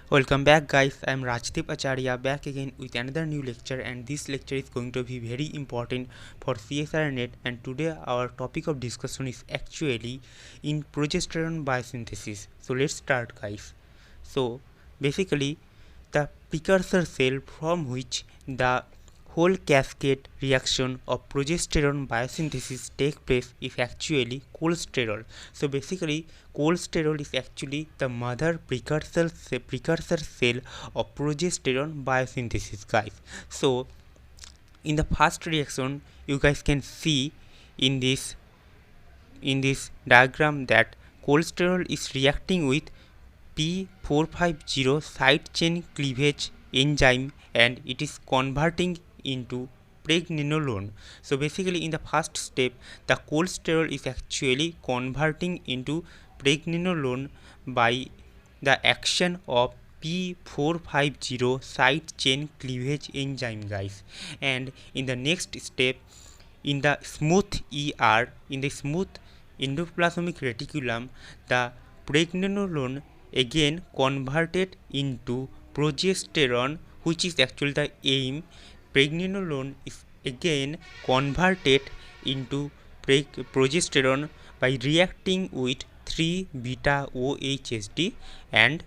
Welcome back guys, I am Rajdeep Acharya back again with another new lecture, and this lecture is going to be very important for CSIR and today our topic of discussion is actually in progesterone biosynthesis. So let's start guys. So basically the precursor cell from which the whole cascade reaction of progesterone biosynthesis take place is actually cholesterol. So basically cholesterol is actually the mother precursor cell of progesterone biosynthesis guys. So in the first reaction you guys can see in this diagram that cholesterol is reacting with P450 side chain cleavage enzyme and it is converting into pregnenolone. So basically in the first step the cholesterol is actually converting into pregnenolone by the action of P450 side chain cleavage enzyme guys. And in the next step in the smooth endoplasmic reticulum, the pregnenolone again converted into progesterone, which is actually the aim. Pregnenolone is again converted into progesterone by reacting with 3 beta OHSD and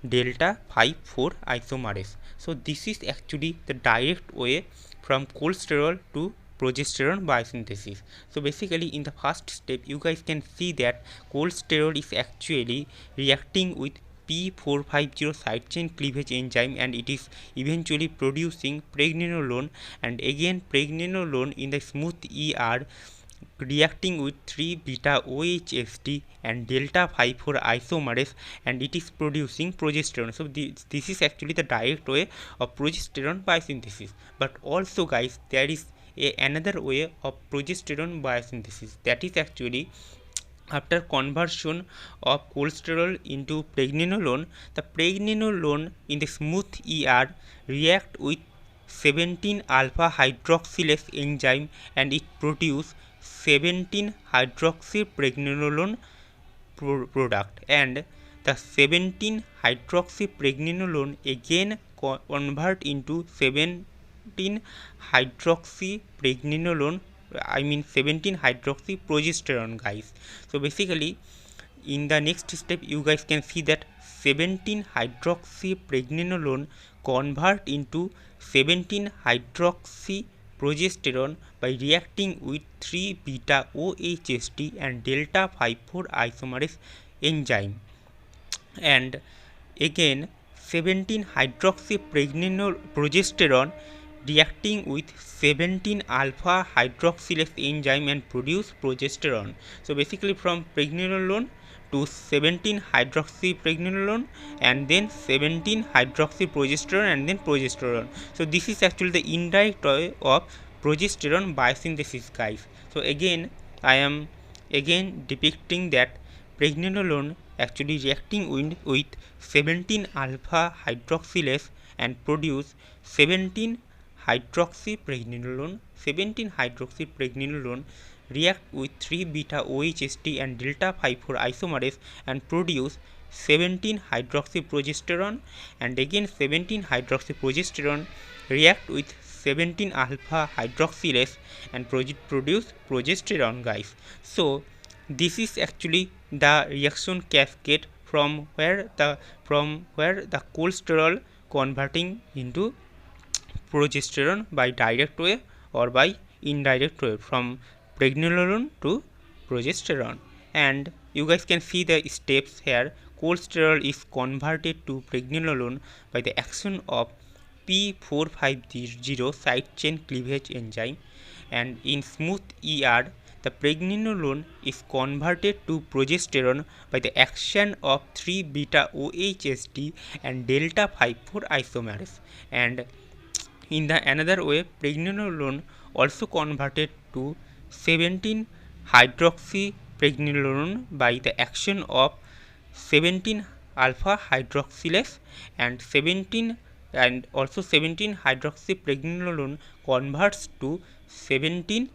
delta 5,4 isomerase. So this is actually the direct way from cholesterol to progesterone biosynthesis. So basically in the first step you guys can see that cholesterol is actually reacting with P450 side chain cleavage enzyme and it is eventually producing pregnenolone, and again pregnenolone in the smooth ER reacting with 3 beta OHSD and delta 5,4 isomerase, and it is producing progesterone. So this is actually the direct way of progesterone biosynthesis. But also guys, there is another way of progesterone biosynthesis, that is actually after conversion of cholesterol into pregnenolone. The pregnenolone in the smooth ER react with 17 alpha hydroxylase enzyme and it produce 17 hydroxypregnenolone product, and the 17 hydroxypregnenolone again convert into 17 hydroxypregnenolone, 17 hydroxyprogesterone guys. So basically in the next step you guys can see that 17 hydroxypregnenolone convert into 17 hydroxyprogesterone by reacting with 3 beta OHSD and delta 5,4 isomerase enzyme, and again 17 hydroxyprogesterone reacting with 17 alpha hydroxylase enzyme and produce progesterone. So basically from pregnenolone to 17 hydroxypregnenolone and then 17 hydroxyprogesterone and then progesterone. So this is actually the indirect way of progesterone biosynthesis guys. So again I am again depicting that pregnenolone actually reacting with 17 alpha hydroxylase and produce 17 hydroxypregnenolone. 17 hydroxypregnenolone react with 3 beta OHSD and delta 5,4 isomerase and produce 17 hydroxyprogesterone, and again 17 hydroxyprogesterone react with 17 alpha hydroxylase and produce progesterone guys. So this is actually the reaction cascade from where the cholesterol converting into progesterone by direct way or by indirect way from pregnenolone to progesterone. And you guys can see the steps here. Cholesterol is converted to pregnenolone by the action of P450 side chain cleavage enzyme, and in smooth ER the pregnenolone is converted to progesterone by the action of 3 beta OHSD and delta 5,4 isomerase, and in the another way pregnenolone also converted to 17 hydroxypregnenolone by the action of 17 alpha hydroxylase and 17 hydroxypregnenolone converts to 17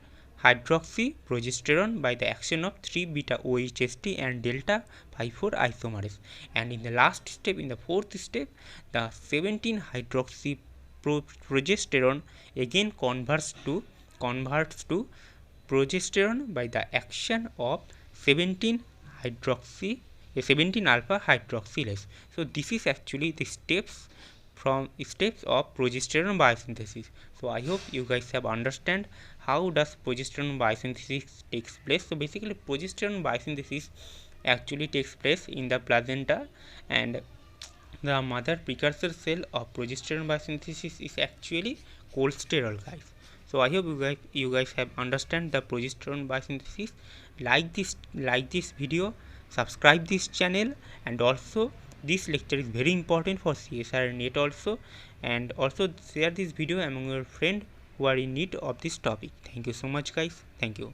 hydroxyprogesterone by the action of 3-beta-OHST and delta-5,4 isomerase. And in the last step, in the fourth step, the 17-hydroxyprogesterone again converts to progesterone by the action of 17 alpha hydroxylase. So this is actually the steps of progesterone biosynthesis. So I hope you guys have understand how does progesterone biosynthesis takes place. So basically progesterone biosynthesis actually takes place in the placenta, and the mother precursor cell of progesterone biosynthesis is actually cholesterol, guys. So I hope you guys have understand the progesterone biosynthesis. Like this video, subscribe this channel, and also this lecture is very important for CSIR NET also, and also share this video among your friends who are in need of this topic. Thank you so much, guys. Thank you.